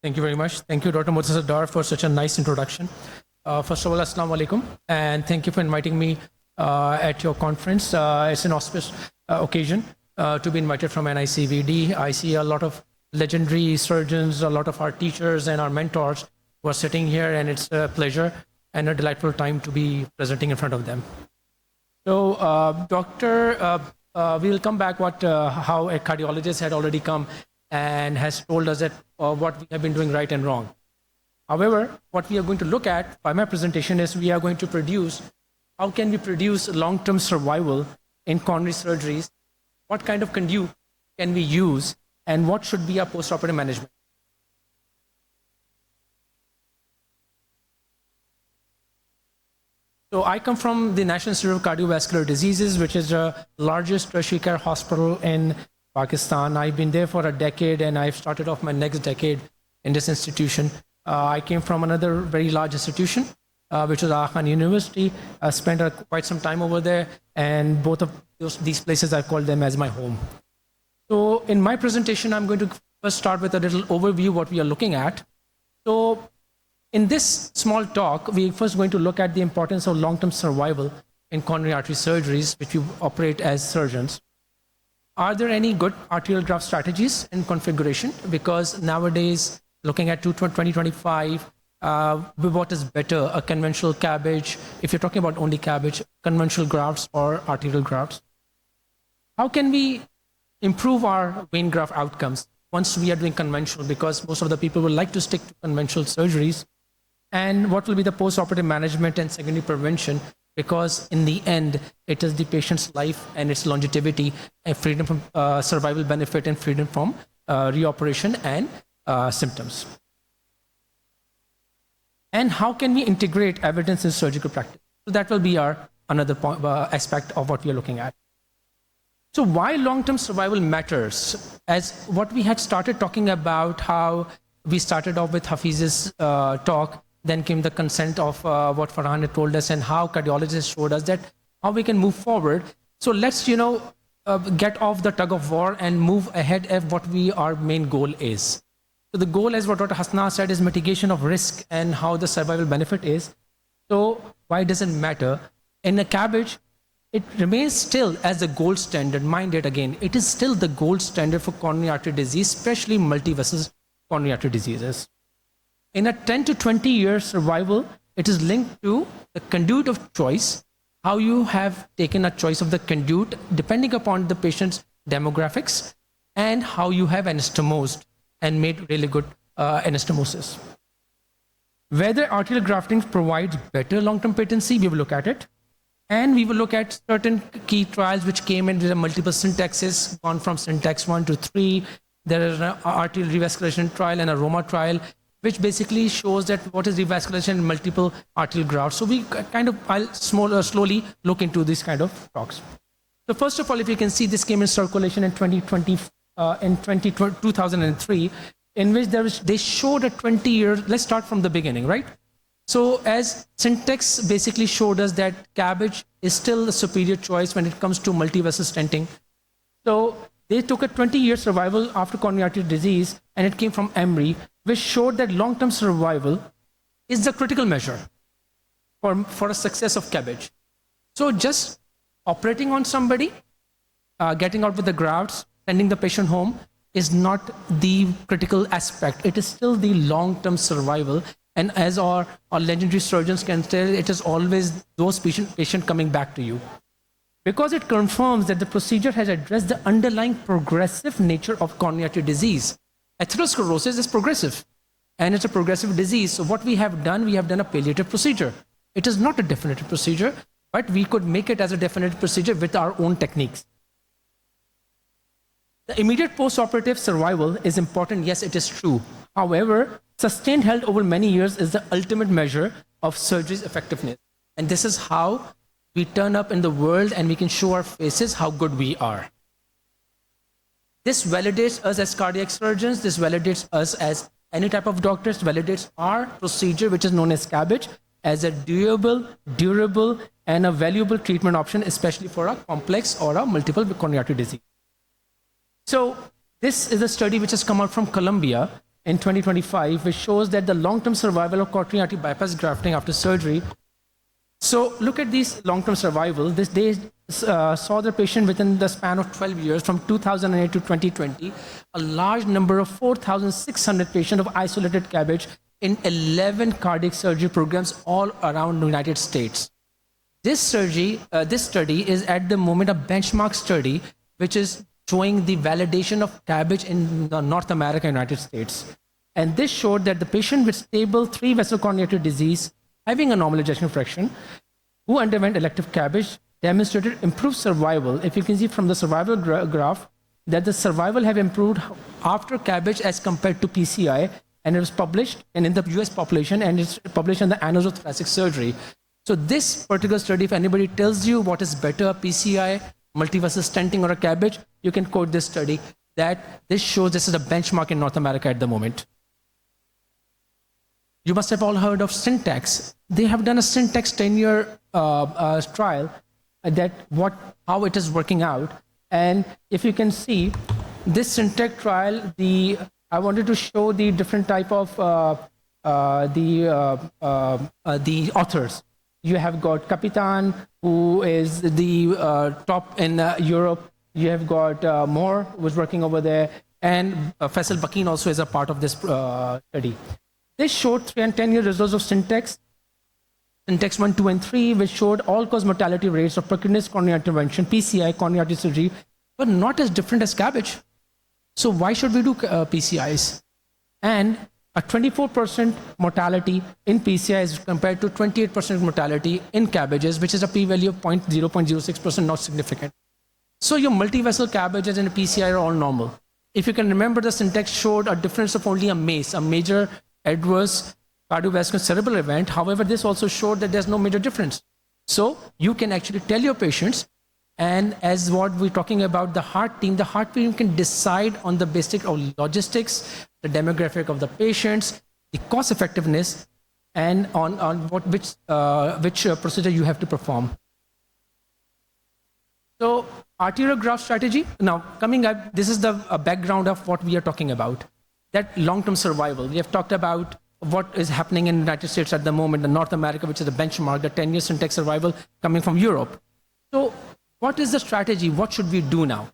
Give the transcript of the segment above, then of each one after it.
Thank you very much. Thank you, Dr. Murtaza for such a nice introduction. First of all, Assalamu alaikum, and thank you for inviting me at your conference. It's an auspicious occasion to be invited from NICVD. I see a lot of legendary surgeons, a lot of our teachers and our mentors who are sitting here, and it's a pleasure and a delightful time to be presenting in front of them. So, we will come back how a cardiologist had already come and has told us that what we have been doing right and wrong. However, what we are going to look at by my presentation is we are going to produce, how can we produce long-term survival in coronary surgeries, what kind of conduit can we use, and what should be our post-operative management. So I come from the National Institute of Cardiovascular Diseases, which is the largest tertiary care hospital in Pakistan. I've been there for a decade, and I've started off my next decade in this institution. I came from another very large institution, which was Khan University. I spent quite some time over there, and both of these places I call them as my home. So in my presentation, I'm going to first start with a little overview what we are looking at. So in this small talk, we're first going to look at the importance of long-term survival in coronary artery surgeries, which we operate as surgeons. Are there any good arterial graft strategies in configuration? Because nowadays, looking at 2025, what is better, a conventional CABG, if you're talking about only CABG, conventional grafts or arterial grafts? How can we improve our vein graft outcomes once we are doing conventional? Because most of the people would like to stick to conventional surgeries. And what will be the post-operative management and secondary prevention? Because in the end, it is the patient's life and its longevity and freedom from survival benefit and freedom from reoperation and symptoms. And how can we integrate evidence in surgical practice? So that will be our another point, aspect of what we are looking at. So why long-term survival matters? As what we had started talking about, how we started off with Hafiz's talk, then came the consent of what Farhan had told us, and how cardiologists showed us that how we can move forward. So let's get off the tug of war and move ahead at what our main goal is. So the goal, as what Dr. Hasna said, is mitigation of risk and how the survival benefit is. So why does it matter? In a CABG, it remains still as the gold standard. Mind it again, it is still the gold standard for coronary artery disease, especially multi-vessel coronary artery diseases. In a 10 to 20 year survival, it is linked to the conduit of choice, how you have taken a choice of the conduit depending upon the patient's demographics, and how you have anastomosed and made really good anastomosis. Whether arterial grafting provides better long-term patency, we will look at it. And we will look at certain key trials which came in with multiple syntaxes, gone from syntax 1 to 3. There is an arterial revascularization trial and a Roma trial, which basically shows that what is revascularization in multiple arterial grafts. So we I'll slowly look into this kind of talks. So first of all, if you can see, this came in circulation in 2003, in which they showed a 20-year, let's start from the beginning, right? So as syntax basically showed us that CABG is still the superior choice when it comes to multi-vessel stenting. So they took a 20-year survival after coronary artery disease, and it came from Emory, which showed that long-term survival is the critical measure for a success of CABG. So just operating on somebody, getting out with the grafts, sending the patient home is not the critical aspect. It is still the long-term survival. And as our legendary surgeons can tell, it is always those patient coming back to you. Because it confirms that the procedure has addressed the underlying progressive nature of coronary artery disease. Atherosclerosis is progressive, and it's a progressive disease. So what we have done a palliative procedure. It is not a definitive procedure, but we could make it as a definitive procedure with our own techniques. The immediate post-operative survival is important. Yes, it is true. However, sustained health over many years is the ultimate measure of surgery's effectiveness. And this is how we turn up in the world and we can show our faces how good we are. This validates us as cardiac surgeons. This validates us as any type of doctors, validates our procedure, which is known as CABG, as a doable, durable, and a valuable treatment option, especially for a complex or a multiple coronary artery disease. So this is a study which has come out from Columbia, in 2025, which shows that the long-term survival of coronary artery bypass grafting after surgery. So look at these long-term survival. They saw the patient within the span of 12 years, from 2008 to 2020, a large number of 4,600 patients of isolated CABG in 11 cardiac surgery programs all around the United States. This study is at the moment a benchmark study, which is showing the validation of CABG in North America and United States. And this showed that the patient with stable 3-vessel coronary artery disease, having a normal ejection fraction, who underwent elective CABG, demonstrated improved survival. If you can see from the survival graph, that the survival have improved after CABG as compared to PCI, and it was published and in the US population, and it's published in the Annals of Thoracic Surgery. So this particular study, if anybody tells you what is better, PCI, multivessel stenting, or a CABG, you can quote this study, that this shows this is a benchmark in North America at the moment. You must have all heard of Syntax. They have done a Syntax 10-year trial, how it is working out. And if you can see this Syntax trial, I wanted to show the different type of the authors. You have got Capitan, who is the top in Europe. You have got Moore, who was working over there, and Faisal Bakin also is a part of this study. This showed 3 and 10-year results of Syntax 1, 2, and 3, which showed all-cause mortality rates of percutaneous coronary intervention, PCI, coronary artery surgery, but not as different as CABG. So why should we do PCIs? And a 24% mortality in PCI is compared to 28% mortality in CABGs, which is a p-value of 0.06%, not significant. So your multivessel CABGs and PCI are all normal. If you can remember, the Syntax showed a difference of only a MACE, a major adverse cardiovascular cerebral event. However, this also showed that there's no major difference. So you can actually tell your patients, and as what we're talking about, the heart team can decide on the basic of logistics, the demographic of the patients, the cost effectiveness, and on which procedure you have to perform. So arterial graft strategy. Now coming up, this is the background of what we are talking about. That long-term survival. We have talked about what is happening in the United States at the moment, in North America, which is the benchmark, the 10-year Syntax survival coming from Europe. So what is the strategy? What should we do now?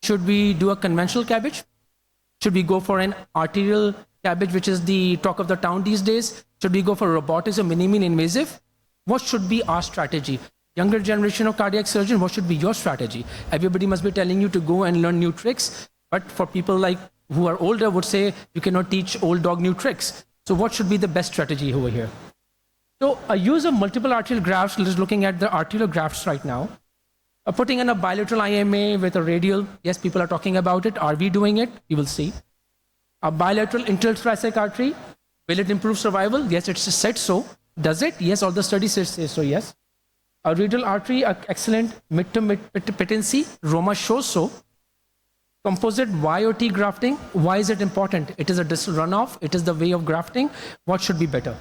Should we do a conventional CABG? Should we go for an arterial CABG, which is the talk of the town these days? Should we go for robotics or minimally invasive? What should be our strategy? Younger generation of cardiac surgeon, what should be your strategy? Everybody must be telling you to go and learn new tricks, but for people like who are older would say you cannot teach old dog new tricks. So what should be the best strategy over here? So a use of multiple arterial grafts, let's looking at the arterial grafts right now. Putting in a bilateral IMA with a radial, yes, people are talking about it. Are we doing it? You will see. A bilateral interthoracic artery, will it improve survival? Yes, it's said so. Does it? Yes, all the studies say so, yes. A radial artery, excellent mid-term patency, Roma shows so. Composite YOT grafting, why is it important? It is a distal runoff, it is the way of grafting. What should be better?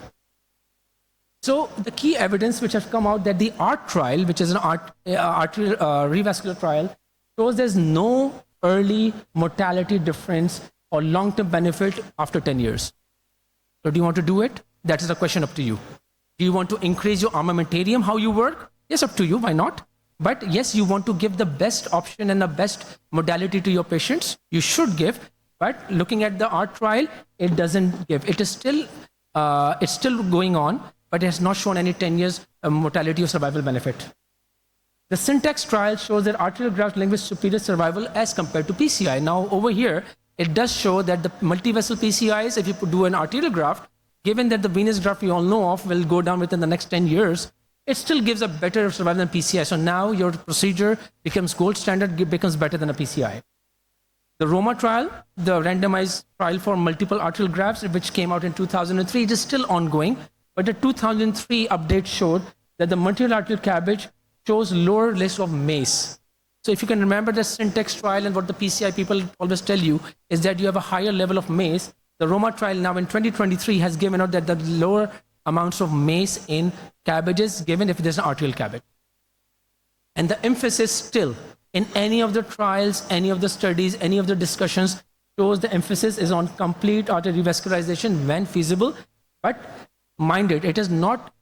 So the key evidence which has come out that the ART trial, which is an arterial revascular trial, shows there's no early mortality difference or long-term benefit after 10 years. So do you want to do it? That is a question up to you. Do you want to increase your armamentarium, how you work? Yes, up to you, why not? But yes, you want to give the best option and the best modality to your patients. You should give, but looking at the ART trial, it doesn't give. It is still, it's still going on, but it has not shown any 10 years mortality or survival benefit. The Syntax trial shows that arterial graft linked with superior survival as compared to PCI. Now over here, it does show that the multivessel PCIs, if you do an arterial graft, given that the venous graft we all know of will go down within the next 10 years, it still gives a better survival than PCI. So now your procedure becomes gold standard, becomes better than a PCI. The Roma trial, the randomized trial for multiple arterial grafts, which came out in 2003, it is still ongoing. But the 2003 update showed that the multiple arterial CABG shows lower risk of MACE. So if you can remember the Syntax trial and what the PCI people always tell you is that you have a higher level of MACE. The Roma trial now in 2023 has given out that the lower amounts of MACE in CABGs given if there's an arterial CABG. And the emphasis still in any of the trials, any of the studies, any of the discussions, shows the emphasis is on complete artery revascularization when feasible. But mind it is not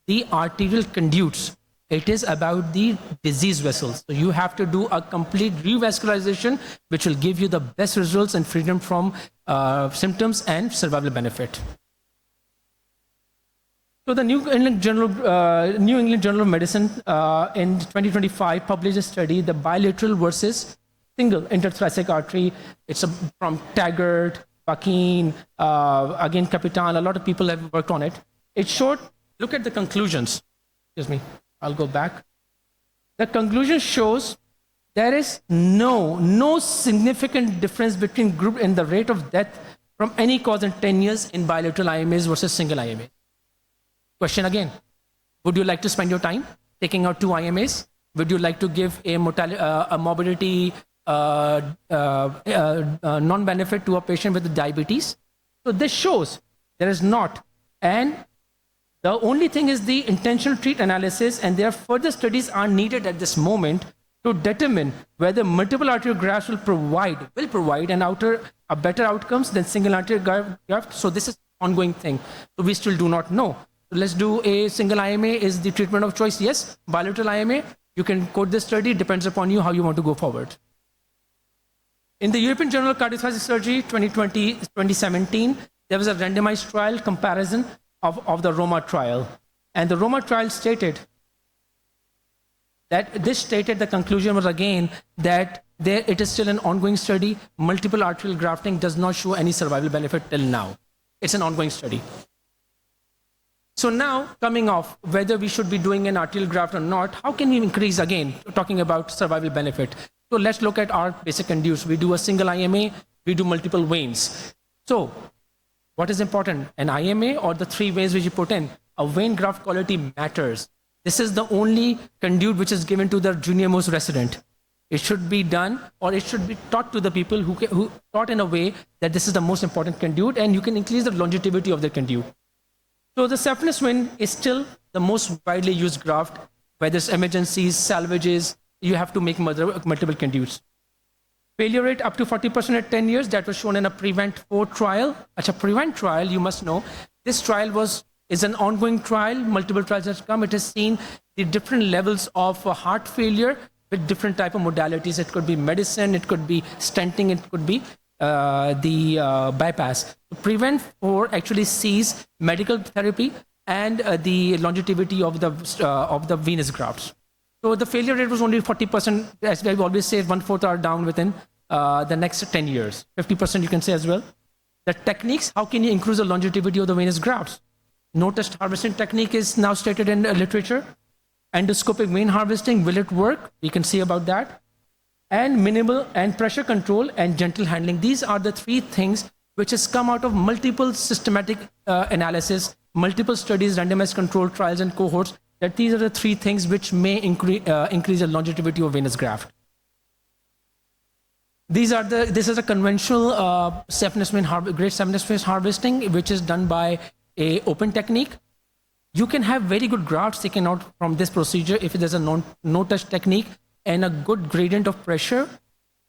the arterial conduits. It is about the disease vessels. So you have to do a complete revascularization, which will give you the best results and freedom from symptoms and survival benefit. So the New England Journal of Medicine in 2025 published a study, the bilateral versus single interthoracic artery. It's from Taggart, Paquin, again Capitan. A lot of people have worked on it. It showed, look at the conclusions. Excuse me, I'll go back. The conclusion shows there is no significant difference between group in the rate of death from any cause in 10 years in bilateral IMAs versus single IMA. Question again, would you like to spend your time taking out 2 IMAs? Would you like to give a morbidity non-benefit to a patient with diabetes? So this shows there is not. And the only thing is the intentional treat analysis, and there are further studies are needed at this moment to determine whether multiple arterial grafts will provide a better outcomes than single arterial graft. So this is an ongoing thing. So we still do not know. So let's do a single IMA is the treatment of choice. Yes, bilateral IMA, you can quote this study, depends upon you how you want to go forward. In the European Journal of Cardiovascular Surgery 2017, there was a randomized trial comparison of the Roma trial. And the Roma trial stated that the conclusion was again that it is still an ongoing study. Multiple arterial grafting does not show any survival benefit till now. It's an ongoing study. So now, coming off whether we should be doing an arterial graft or not, how can we increase, again, talking about survival benefit? So let's look at our basic conduits. We do a single IMA, we do multiple veins. So what is important, an IMA or the 3 veins which you put in? A vein graft quality matters. This is the only conduit which is given to the junior most resident. It should be done, or it should be taught to the people who taught in a way that this is the most important conduit, and you can increase the longevity of the conduit. So the saphenous vein is still the most widely used graft. Whether it's emergencies, salvages, you have to make multiple conduits. Failure rate up to 40% at 10 years, that was shown in a PREVENT 4 trial. At a PREVENT trial, you must know, this trial is an ongoing trial, multiple trials have come. It has seen the different levels of heart failure with different type of modalities. It could be medicine, it could be stenting, it could be the bypass. PREVENT 4 actually sees medical therapy and the longevity of the venous grafts. So the failure rate was only 40%, as I always say, 1/4 are down within the next 10 years. 50% you can say as well. The techniques, how can you increase the longevity of the venous grafts? No-touch harvesting technique is now stated in literature. Endoscopic vein harvesting, will it work? We can see about that. And minimal and pressure control and gentle handling. These are the 3 things which has come out of multiple systematic analysis, multiple studies, randomized controlled trials and cohorts, that these are the 3 things which may increase the longevity of venous graft. This is a conventional great saphenous vein harvesting, which is done by a open technique. You can have very good grafts taken out from this procedure if there's a no-touch technique and a good gradient of pressure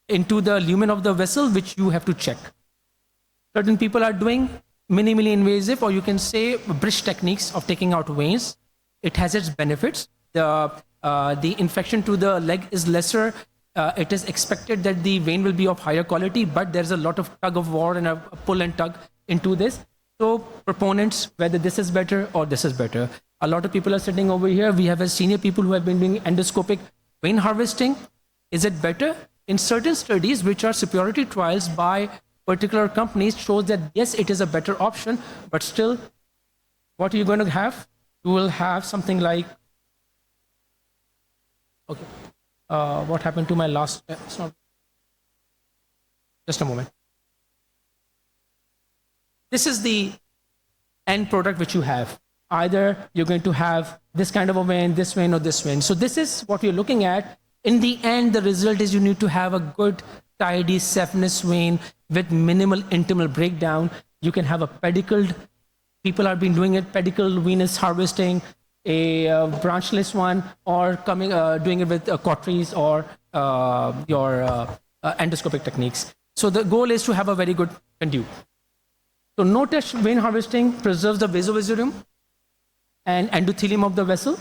into the lumen of the vessel, which you have to check. Certain people are doing minimally invasive, or you can say bridge techniques of taking out veins. It has its benefits. The infection to the leg is lesser. It is expected that the vein will be of higher quality, but there's a lot of tug of war and a pull and tug into this. So proponents, whether this is better or this is better. A lot of people are sitting over here. We have senior people who have been doing endoscopic vein harvesting. Is it better? In certain studies, which are superiority trials by particular companies, shows that yes, it is a better option, but still, what are you going to have? You will have something like, okay, what happened to my last, it's not, just a moment. This is the end product which you have. Either you're going to have this kind of a vein, this vein, or this vein. So this is what we're looking at. In the end, the result is you need to have a good, tidy saphenous vein with minimal internal breakdown. You can have a pedicled, people have been doing it, pedicled venous harvesting, a branchless one, or doing it with cauteries or your endoscopic techniques. So the goal is to have a very good conduit. So no-touch vein harvesting preserves the vasoviscerium and endothelium of the vessel.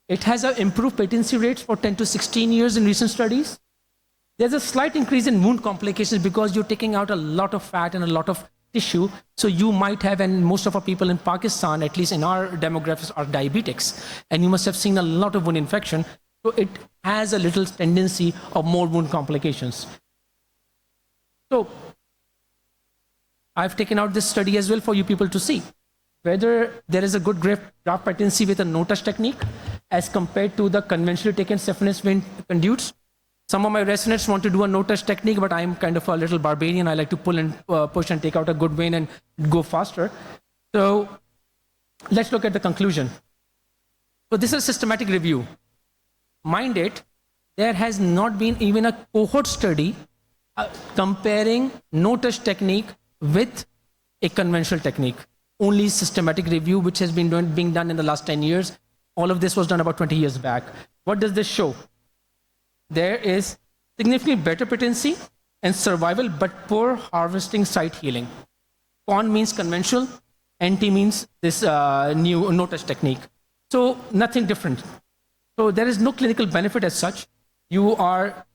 It has improved patency rates for 10 to 16 years in recent studies. There's a slight increase in wound complications because you're taking out a lot of fat and a lot of tissue. So you might have, and most of our people in Pakistan, at least in our demographics, are diabetics. And you must have seen a lot of wound infection. So it has a little tendency of more wound complications. So I've taken out this study as well for you people to see whether there is a good graft patency with a no-touch technique as compared to the conventionally taken saphenous vein conduits. Some of my residents want to do a no-touch technique, but I'm kind of a little barbarian. I like to pull and push and take out a good vein and go faster. So let's look at the conclusion. So this is a systematic review. Mind it, there has not been even a cohort study comparing no-touch technique with a conventional technique. Only systematic review, which has been being done in the last 10 years. All of this was done about 20 years back. What does this show? There is significantly better patency and survival, but poor harvesting site healing. Con means conventional, NT means this new no-touch technique. So nothing different. So there is no clinical benefit as such. You are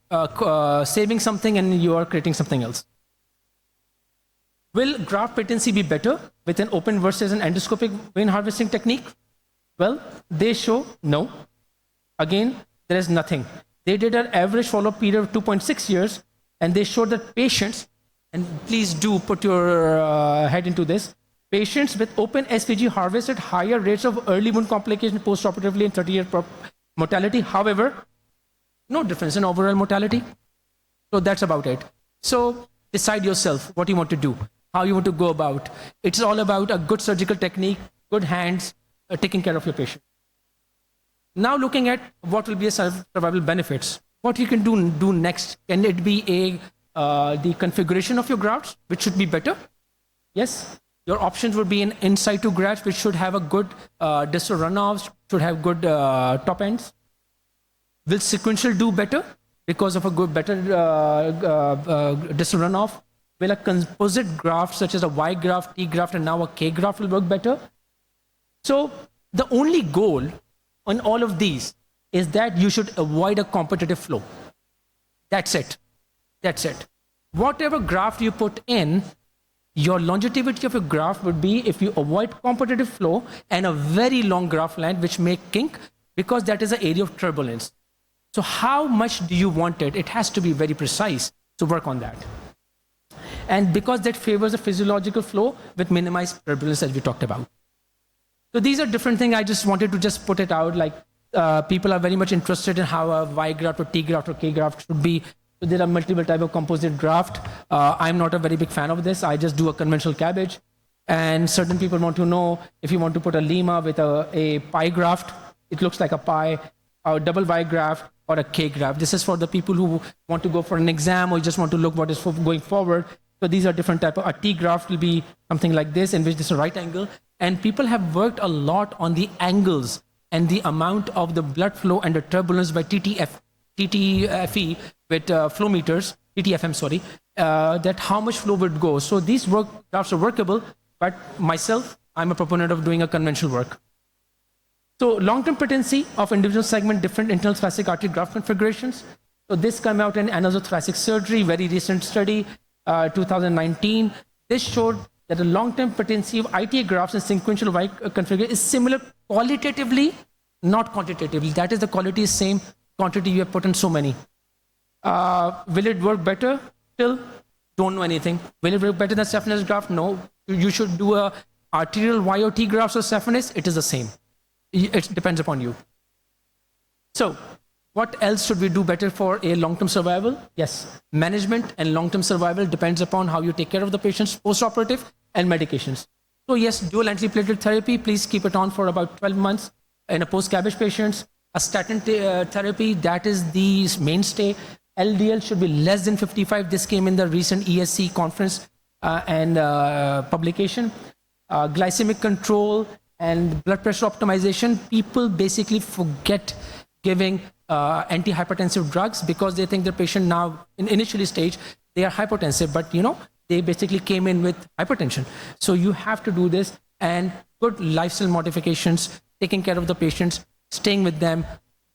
saving something and you are creating something else. Will graft patency be better with an open versus an endoscopic vein harvesting technique? Well, they show no. Again, there is nothing. They did an average follow-up period of 2.6 years, and they showed that patients, and please do put your head into this, patients with open SVG harvested higher rates of early wound complication post-operatively and 30-year mortality. However, no difference in overall mortality. So that's about it. So decide yourself what you want to do, how you want to go about. It's all about a good surgical technique, good hands, taking care of your patient. Now looking at what will be a survival benefits. What you can do next. Can it be the configuration of your grafts, which should be better? Yes. Your options would be an in situ graft, which should have a good distal runoffs, should have good top ends. Will sequential do better because of a good, better distal runoff? Will a composite graft such as a Y graft, T graft, and now a K graft will work better? So the only goal on all of these is that you should avoid a competitive flow. That's it. That's it. Whatever graft you put in, your longevity of your graft would be if you avoid competitive flow and a very long graft length, which may kink, because that is an area of turbulence. So how much do you want it? It has to be very precise to work on that. And because that favors a physiological flow with minimized turbulence, as we talked about. So these are different things. I just wanted to just put it out, like people are very much interested in how a Y graft or T graft or K graft should be. So there are multiple types of composite graft. I'm not a very big fan of this. I just do a conventional cabbage. And certain people want to know if you want to put a lima with a pie graft, it looks like a pie, or a double Y graft, or a K graft. This is for the people who want to go for an exam or just want to look what is going forward. So these are different types. A T graft will be something like this, in which this is a right angle. And people have worked a lot on the angles and the amount of the blood flow and the turbulence by TTFE with flow meters, TTFM, sorry, that how much flow would go. So these grafts are workable, but myself, I'm a proponent of doing a conventional work. So long-term patency of individual segment, different internal thoracic artery graft configurations. So this came out in Annals of Thoracic Surgery, very recent study, 2019. This showed that the long-term patency of ITA grafts and sequential Y configuration is similar qualitatively, not quantitatively. That is, the quality is same, quantity you have put in so many. Will it work better? Still, don't know anything. Will it work better than saphenous graft? No. You should do a arterial Y or T grafts or saphenous. It is the same. It depends upon you. So, what else should we do better for a long-term survival? Yes, management and long-term survival depends upon how you take care of the patients post-operative and medications. So yes, dual antiplatelet therapy, please keep it on for about 12 months in a post-cabbage patients. A statin therapy, that is the mainstay. LDL should be less than 55. This came in the recent ESC conference and publication. Glycemic control and blood pressure optimization. People basically forget giving antihypertensive drugs because they think the patient now, in initially stage, they are hypotensive, but they basically came in with hypertension. So you have to do this, and good lifestyle modifications, taking care of the patients, staying with them,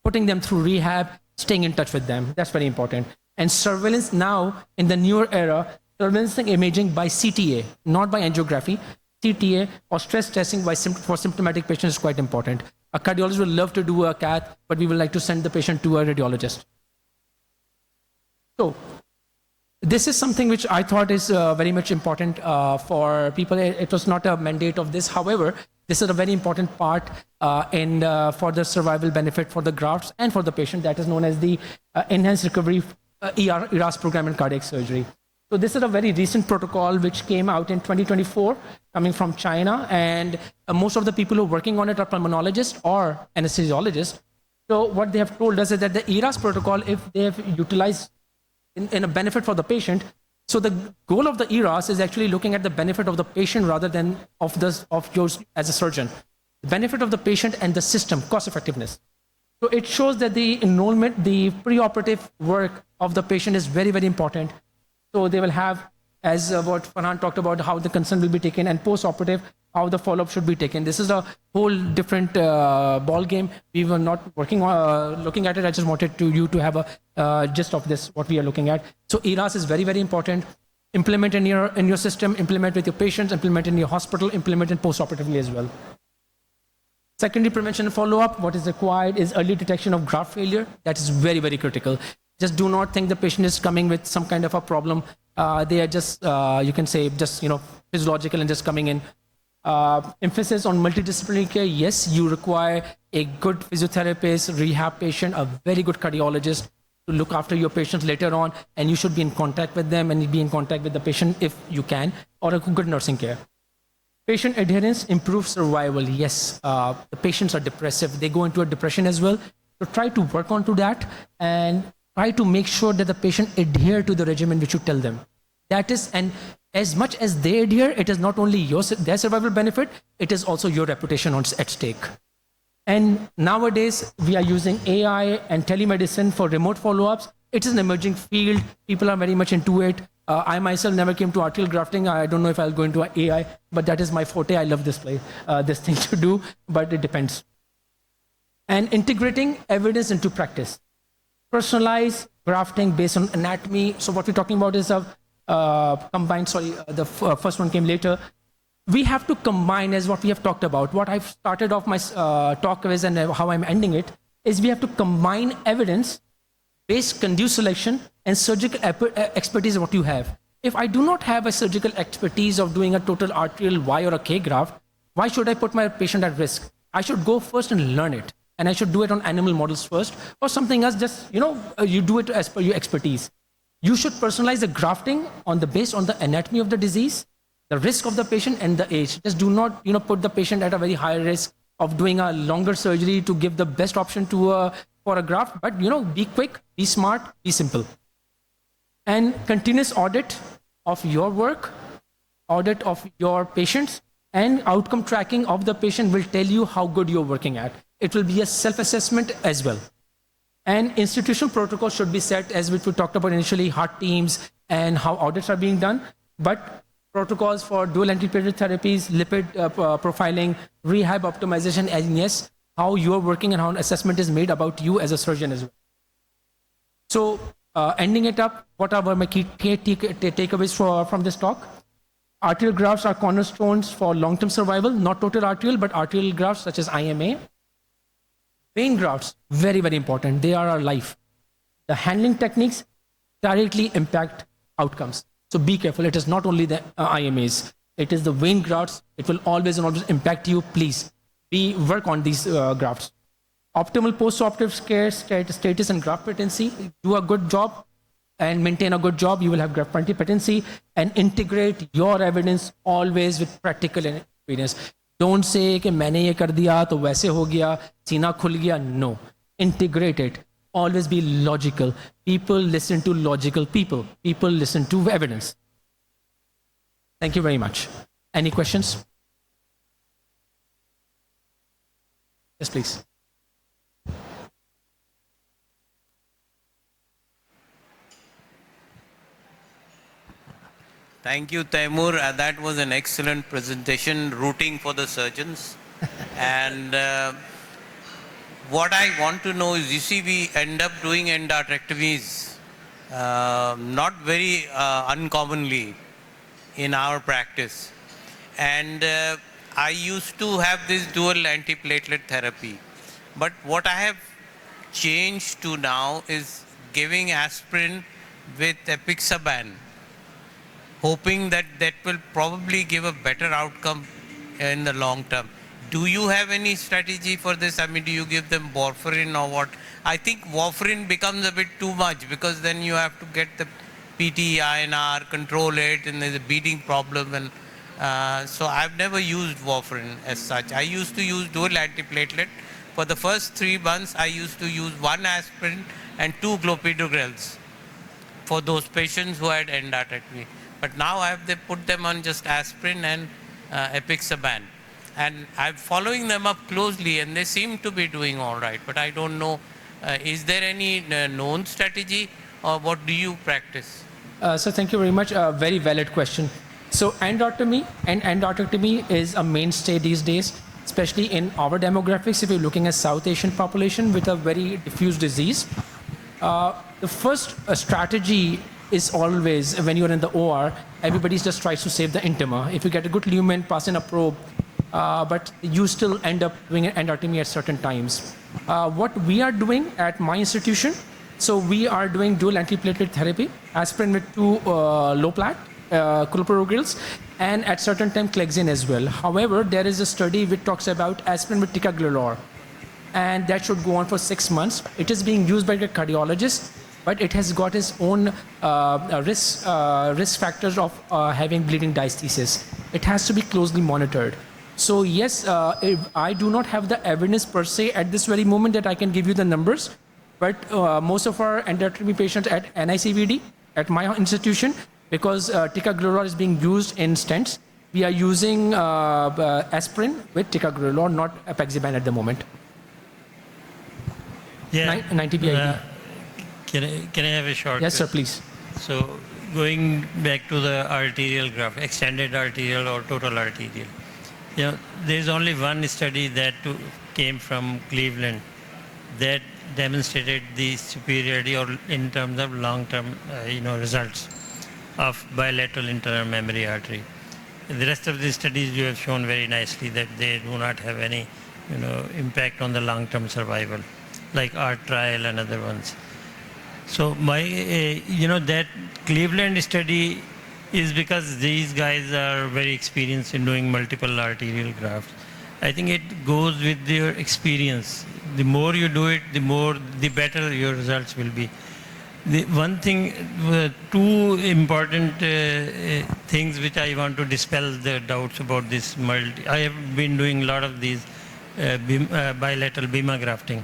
putting them through rehab, staying in touch with them. That's very important. And surveillance now, in the newer era, surveillance imaging by CTA, not by angiography, CTA or stress testing for symptomatic patients is quite important. A cardiologist will love to do a cath, but we would like to send the patient to a radiologist. So this is something which I thought is very much important for people. It was not a mandate of this. However, this is a very important part for the survival benefit for the grafts and for the patient. That is known as the Enhanced Recovery ERAS program in cardiac surgery. So this is a very recent protocol which came out in 2024, coming from China, and most of the people who are working on it are pulmonologists or anesthesiologists. So what they have told us is that the ERAS protocol, if they have utilized in a benefit for the patient, so the goal of the ERAS is actually looking at the benefit of the patient rather than of yours as a surgeon. The benefit of the patient and the system, cost effectiveness. So it shows that the enrollment, the preoperative work of the patient is very, very important. So they will have, as what Farhan talked about, how the consent will be taken, and post-operative, how the follow-up should be taken. This is a whole different ball game. We were not looking at it. I just wanted you to have a gist of this, what we are looking at. So ERAS is very, very important. Implement in your system, implement with your patients, implement in your hospital, implement in post-operatively as well. Secondary prevention and follow-up, what is required is early detection of graft failure. That is very, very critical. Just do not think the patient is coming with some kind of a problem. They are just, you can say, just physiological and just coming in. Emphasis on multidisciplinary care. Yes, you require a good physiotherapist, rehab patient, a very good cardiologist to look after your patients later on, and you should be in contact with them and be in contact with the patient if you can, or a good nursing care. Patient adherence improves survival. Yes, the patients are depressive. They go into a depression as well. So try to work onto that and try to make sure that the patient adhere to the regimen which you tell them. That is, and as much as they adhere, it is not only their survival benefit, it is also your reputation at stake. And nowadays, we are using AI and telemedicine for remote follow-ups. It is an emerging field. People are very much into it. I myself never came to arterial grafting. I don't know if I'll go into AI, but that is my forte. I love this thing to do, but it depends. And integrating evidence into practice. Personalized grafting based on anatomy. So what we're talking about is combined, the first one came later. We have to combine, as what we have talked about. What I've started off my talk with and how I'm ending it, is we have to combine evidence-based conduit selection and surgical expertise of what you have. If I do not have a surgical expertise of doing a total arterial Y or a K graft, why should I put my patient at risk? I should go first and learn it. And I should do it on animal models first, or something else, just, you do it as per your expertise. You should personalize the grafting based on the anatomy of the disease, the risk of the patient, and the age. Just do not, put the patient at a very high risk of doing a longer surgery to give the best option for a graft. But, be quick, be smart, be simple. And continuous audit of your work, audit of your patients, and outcome tracking of the patient will tell you how good you're working at. It will be a self-assessment as well. And institutional protocols should be set, as we talked about initially, heart teams and how audits are being done. But protocols for dual antiplatelet therapies, lipid profiling, rehab optimization, and yes, how you're working and how an assessment is made about you as a surgeon as well. So ending it up, what are my key takeaways from this talk? Arterial grafts are cornerstones for long-term survival, not total arterial, but arterial grafts such as IMA. Vein grafts, very, very important. They are our life. The handling techniques directly impact outcomes. So be careful. It is not only the IMAs. It is the vein grafts. It will always impact you. Please work on these grafts. Optimal post-operative care status and graft patency. Do a good job and maintain a good job. You will have graft patency, and integrate your evidence always with practical experience. Don't say कि मैंने ये कर दिया तो वैसे हो गया, सीना खुल गया. No. Integrate it. Always be logical. People listen to logical people. People listen to evidence. Thank you very much. Any questions? Yes, please. Thank you, Taimur. That was an excellent presentation, rooting for the surgeons. And what I want to know is, you see, we end up doing endarterectomies not very uncommonly in our practice. And I used to have this dual antiplatelet therapy. But what I have changed to now is giving aspirin with apixaban, hoping that that will probably give a better outcome in the long term. Do you have any strategy for this? I mean, do you give them warfarin or what? I think warfarin becomes a bit too much, because then you have to get the PT, INR, control it, and there's a beating problem. And so I've never used warfarin as such. I used to use dual antiplatelet. For the first 3 months, I used to use 1 aspirin and 2 clopidogrels for those patients who had endarterectomy. But now they put them on just aspirin and apixaban. And I'm following them up closely, and they seem to be doing all right. But I don't know, is there any known strategy, or what do you practice? So thank you very much. Very valid question. So endarterectomy and endarterectomy is a mainstay these days, especially in our demographics. If you're looking at South Asian population with a very diffuse disease, the first strategy is always, when you're in the OR, everybody just tries to save the intima. If you get a good lumen, pass in a probe, but you still end up doing an endarterectomy at certain times. What we are doing at my institution, so we are doing dual antiplatelet therapy, aspirin with 2 low plat, clopidogrels, and at certain time Clexane as well. However, there is a study which talks about aspirin with ticagrelor, and that should go on for 6 months. It is being used by the cardiologist, but it has got its own risk factors of having bleeding diastasis. It has to be closely monitored. So yes, I do not have the evidence per se at this very moment that I can give you the numbers, but most of our endarterectomy patients at NICVD, at my institution, because ticagrelor is being used in stents, we are using aspirin with ticagrelor, not apixaban at the moment. Yeah. 90 BID. Can I have a short? Yes, sir, please. So going back to the arterial graft, extended arterial or total arterial. There's only one study that came from Cleveland that demonstrated the superiority or in terms of long-term results of bilateral internal memory artery. The rest of the studies you have shown very nicely that they do not have any impact on the long-term survival, like our trial and other ones. So my that Cleveland study is because these guys are very experienced in doing multiple arterial grafts. I think it goes with your experience. The more you do it, the better your results will be. The one thing, 2 important things which I want to dispel the doubts about this I have been doing a lot of these bilateral bima grafting.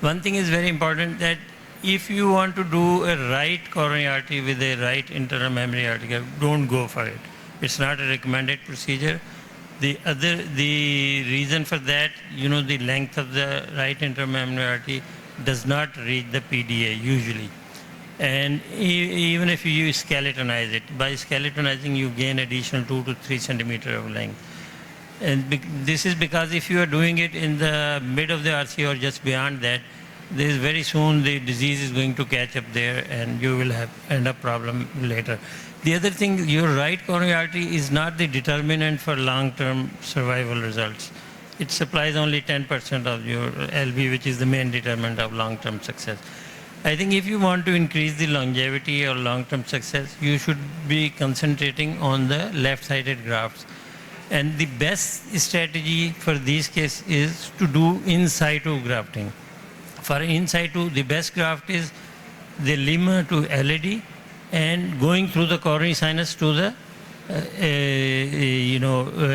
One thing is very important, that if you want to do a right coronary artery with a right internal memory artery, don't go for it. It's not a recommended procedure. The reason for that, the length of the right internal memory artery does not reach the PDA usually. And even if you skeletonize it, by skeletonizing you gain additional 2 to 3 centimeters of length. And this is because if you are doing it in the mid of the RC or just beyond that, there is very soon the disease is going to catch up there, and you will end up problem later. The other thing, your right coronary artery is not the determinant for long-term survival results. It supplies only 10% of your LV, which is the main determinant of long-term success. I think if you want to increase the longevity or long-term success, you should be concentrating on the left-sided grafts. And the best strategy for these cases is to do in situ grafting. For in situ, the best graft is the lemma to LAD and going through the coronary sinus to the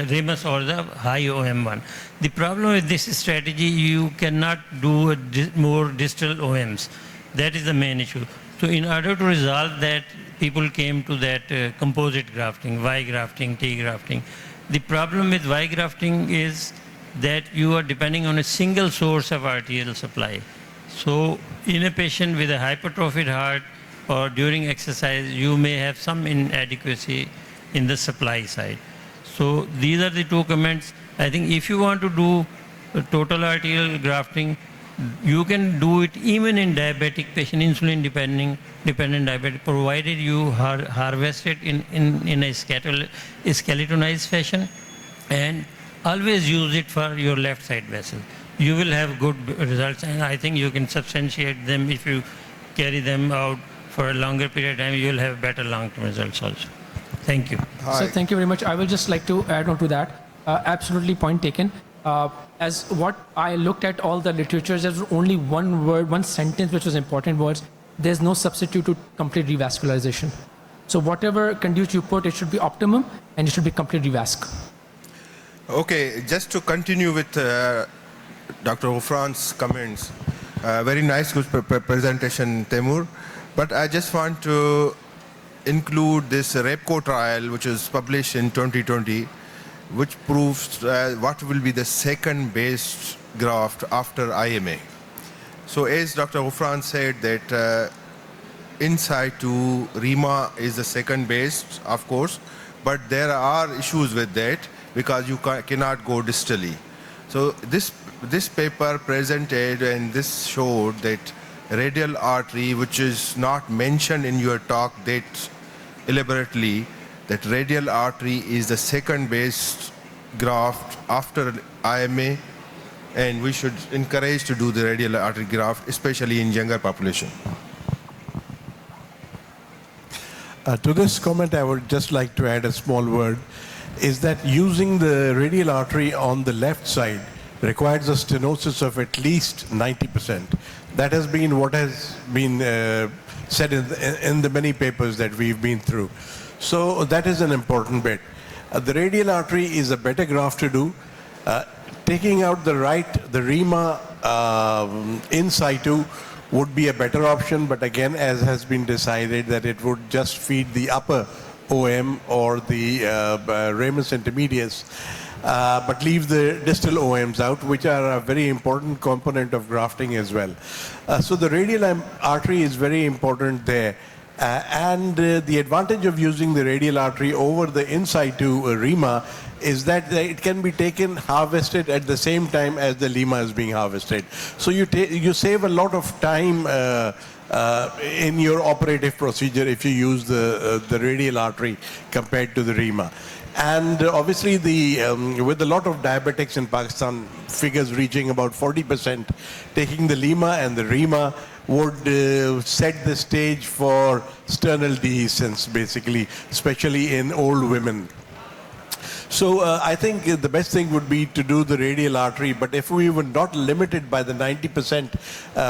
ramus or the high OM1. The problem with this strategy, you cannot do more distal OMs. That is the main issue. So in order to resolve that, people came to that composite grafting, Y grafting, T grafting. The problem with Y grafting is that you are depending on a single source of arterial supply. So in a patient with a hypertrophied heart or during exercise, you may have some inadequacy in the supply side. So these are the two comments. I think if you want to do total arterial grafting, you can do it even in diabetic patient, insulin dependent diabetic, provided you harvest it in a skeletonized fashion, and always use it for your left side vessel. You will have good results, and I think you can substantiate them if you carry them out for a longer period of time. You will have better long-term results also. Thank you. So thank you very much. I will just like to add on to that. Absolutely point taken. As what I looked at all the literature, there's only one word, one sentence which was important was, there's no substitute to complete revascularization. So whatever conduit you put, it should be optimum and it should be complete revasc. Okay, just to continue with Dr. Ghufran's comments, very nice presentation, Taimur. But I just want to include this REPCO trial, which was published in 2020, which proves what will be the second base graft after IMA. So as Dr. Ghufran said that in situ RIMA is the second base, of course, but there are issues with that because you cannot go distally. So this paper presented and this showed that radial artery, which is not mentioned in your talk that elaborately, that radial artery is the second base graft after IMA, and we should encourage to do the radial artery graft, especially in younger population. To this comment, I would just like to add a small word, is that using the radial artery on the left side requires a stenosis of at least 90%. That has been what has been said in the many papers that we've been through. So that is an important bit. The radial artery is a better graft to do. Taking out the RIMA in situ would be a better option, but again, as has been decided, that it would just feed the upper OM or the ramus intermedius, but leave the distal OMs out, which are a very important component of grafting as well. So the radial artery is very important there. And the advantage of using the radial artery over the in situ RIMA is that it can be taken, harvested at the same time as the lima is being harvested. So you save a lot of time in your operative procedure if you use the radial artery compared to the RIMA. And obviously, with a lot of diabetics in Pakistan, figures reaching about 40%, taking the lima and the RIMA would set the stage for sternal dehiscence, basically, especially in old women. So I think the best thing would be to do the radial artery, but if we were not limited by the 90%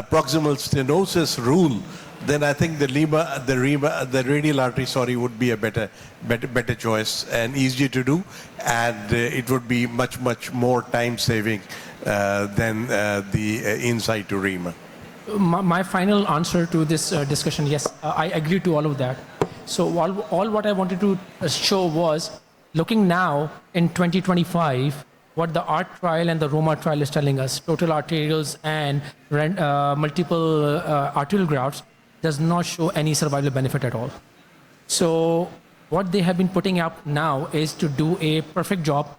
proximal stenosis rule, then I think the radial artery, would be a better choice and easier to do, and it would be much more time saving than the in situ RIMA. My final answer to this discussion, yes, I agree to all of that. So all what I wanted to show was, looking now in 2025, what the ART trial and the ROMA trial is telling us, total arterials and multiple arterial grafts does not show any survival benefit at all. So what they have been putting up now is to do a perfect job,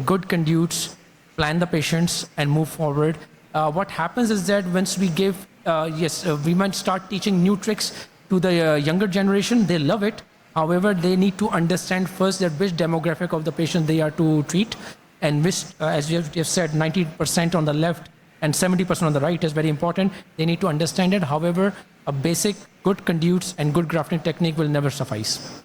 good conduits, plan the patients and move forward. What happens is that once we give, we might start teaching new tricks to the younger generation, they love it. However, they need to understand first that which demographic of the patient they are to treat, and which, as you have said, 90% on the left and 70% on the right is very important. They need to understand it. However, a basic good conduits and good grafting technique will never suffice.